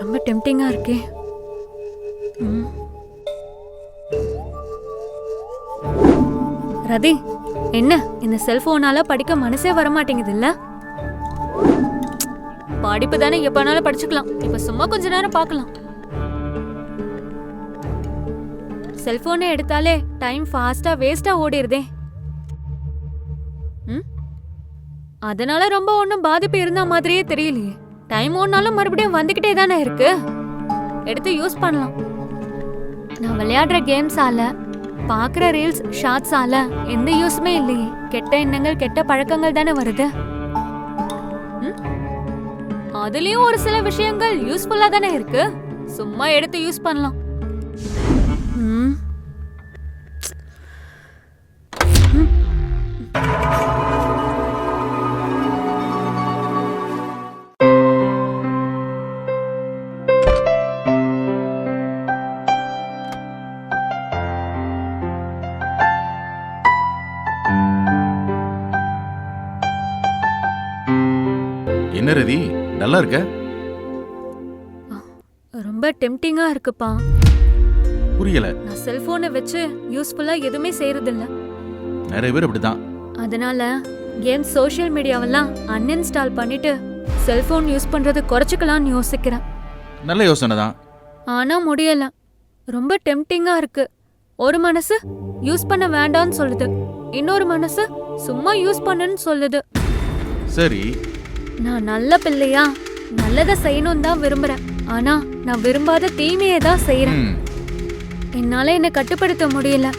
ரொம்ப டெம்டிங்கா இருக்கே. ரதி, என்ன இந்த செல்போனால படிக்க மனசே வரமாட்டேங்குது இல்ல? படிப்பு தானே எப்பனாலும் படிச்சுக்கலாம், இப்ப சும்மா கொஞ்ச நேரம் பார்க்கலாம். செல்போனை எடுத்தாலே டைம் ஃபாஸ்டா வேஸ்டா ஓடிடுதே. அதனால ரொம்ப ஒன்னும் பாதிப்பு இருந்த மாதிரியே தெரியலையே. டைம் ஓடினாலும் மறுபடியும் வந்துகிட்டே தானே இருக்கு. எடுத்து யூஸ் பண்ணலாம். நான் விளையாடுற கேம்ஸால, பாக்குற ரீல்ஸ் ஷார்ட்ஸால எந்த யூஸுமே இல்லையே. கெட்ட எண்ணங்கள் கெட்ட பழக்கங்கள் தானே வருது. அதுலயும் ஒரு சில விஷயங்கள் யூஸ்ஃபுல்லா தானே இருக்கு. சும்மா எடுத்து யூஸ் பண்ணலாம். என்ன ரதி, நல்லா இருக்க? ரொம்ப டெம்டிங்கா இருக்குப்பா. புரியல. நான் செல்போனை வச்சு யூஸ்ஃபுல்லா எதுவுமே செய்யறது இல்ல. நிறைய பேர் அப்படிதான். அதனால கேம், சோஷியல் மீடியாவெல்லாம் அன்இன்ஸ்டால் பண்ணிட்டு செல்போன் யூஸ் பண்றது குறைச்சிக்கலாம்னு யோசிக்கிறேன். நல்ல யோசனை தான். ஆனா முடியல. ரொம்ப டெம்டிங்கா இருக்கு. ஒரு மனசு யூஸ் பண்ண வேண்டாம்னு சொல்லுது, இன்னொரு மனசு சும்மா யூஸ் பண்ணுன்னு சொல்லுது. சரி, நான் நல்ல பிள்ளையா நல்லத செய்யணும் தான் விரும்புறேன். ஆனா நான் விரும்பாத தீமையை தான் செய்யறேன். என்னால என்ன கட்டுப்படுத்த முடியல.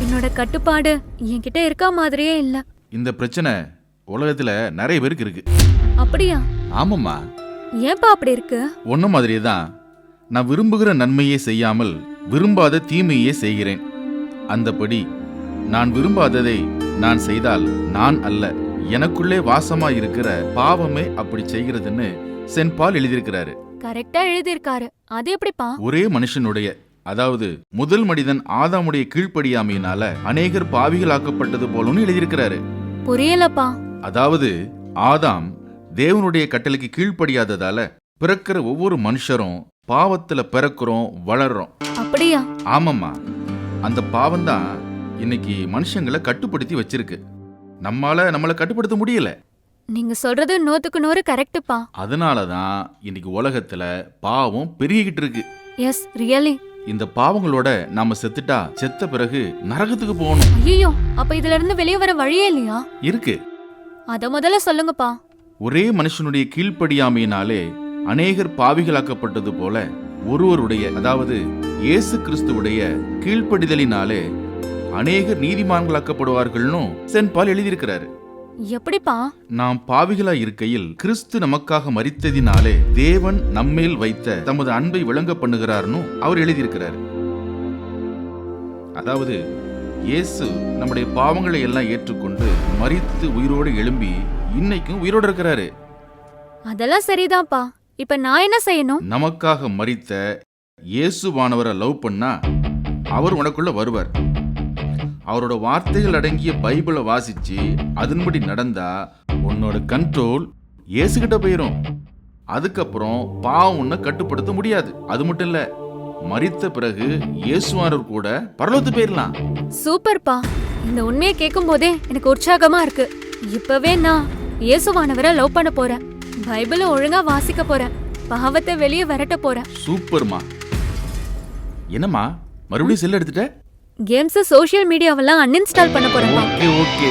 என்னோட கட்டுப்பாடு என்கிட்ட இருக்க மாதிரியே இல்ல. இந்த பிரச்சனை உலகத்துல நிறைய பேருக்கு இருக்கு. அப்படியா? ஆமாம்மா. ஏன்பா அப்படி இருக்கு? ஒன்ன மாதிரியே தான். நான் விரும்புகிற நன்மையே செய்யாமல் விரும்பாத தீமையே செய்கிறேன். அந்தபடி நான் விரும்பாததை நான் செய்தால் நான் அல்ல, எனக்குள்ளே வாசமா இருக்கிற பாவமே அப்படி செய்கிறதுன்னு சென்ட் பால் எழுதியிருக்கிறாரு. கரெக்டா எழுதியிருக்காரு. அது எப்படிப்பா? ஒரே மனுஷனுடைய, அதாவது முதல் மனிதன் ஆதாமுடைய கீழ்ப்படியாமையினால அநேகர் பாவிகளாக்கப்பட்டது போலன்னு எழுதியிருக்கிறாரு. புரியலப்பா. அதாவது ஆதாம் தேவனுடைய கட்டளைக்கு கீழ்ப்படியாததால பிறக்கிற ஒவ்வொரு மனுஷரும் பாவத்துல பிறக்கிறோம், வளர்றோம். அப்படியா? ஆமாம்மா. அந்த பாவம்தான் இன்னைக்கு மனுஷங்களை கட்டுப்படுத்தி வச்சிருக்கு. நம்மள கட்டுப்படுத்த முடியல. நீங்க சொல்றது 100க்கு 100 கரெக்ட்டுப்பா. அதனாலதான் இன்னைக்கு உலகத்துல பாவம் பெருகிக்கிட்டு இருக்கு. Yes, really. இந்த பாவங்களோட நாம செத்துட்டா செத்த பிறகு நரகத்துக்கு போகணும். ஐயோ, அப்ப இதுல இருந்து வெளியே வர வழியே இல்லையா? இருக்கு. அத முதல்ல சொல்லுங்கப்பா. ஒரே மனுஷனுடைய கீழ்ப்படியாமையினாலே அநேகர் பாவிகளாக்கப்பட்டது போல ஒருவருடைய, அதாவது இயேசு கிறிஸ்துவுடைய கீழ்ப்படிதலினாலே அநேகர் நீதிமான்களாக்கப்படுவார்கள்னு சென்ட் பால் எழுதியிருக்கிறாரு. எப்படிப்பா? நாம் பாவிகளா இருக்கையில் கிறிஸ்து நமக்காக மரித்ததினாலே தேவன் நம்மேல் வைத்த தமது அன்பை விளங்க பண்ணுகிறார்னு அவர் எழுதியிருக்கிறார். அதாவது இயேசு நம்முடைய பாவங்களை எல்லாம் ஏற்றுக்கொண்டு மரித்து உயிரோடு எழும்பி இன்னைக்கும் உயிரோடு இருக்கிறாரு. அதெல்லாம் சரிதான்ப்பா. இப்ப நான் என்ன செய்யணும்? நமக்காக மரித்த இயேசுவானவரை லவ் பண்ணா அவர் உனக்குள்ள வருவார். அவரோட வார்த்தைகள் அடங்கிய பைபிளை வாசிச்சு அதன்படி நடந்தா உன்னோட கண்ட்ரோல் இயேசுகிட்ட போயிரும். அதுக்கப்புறம் பாவம் உன்னை கட்டுப்படுத்த முடியாது. அது மட்டும் இல்ல, மரித்த பிறகு இயேசுவானவர் கூட பரலோகத்துக்கு போயிடலாம். சூப்பர்ப்பா. இந்த உண்மையை கேட்கும் போதே எனக்கு உற்சாகமா இருக்கு. இப்பவே நான் இயேசுவானவரை லவ் பண்ண போறேன். பைபிளை ஒழுங்கா வாசிக்க போறேன். பாவத்தை வெளியே விரட்ட போறேன். சூப்பர்மா. என்னம்மா மறுபடியும் செல் எடுத்துட்ட? கேம்ஸ், சோஷியல் மீடியாவெல்லாம் அன்இன்ஸ்டால் பண்ண போறேன். ஓகே.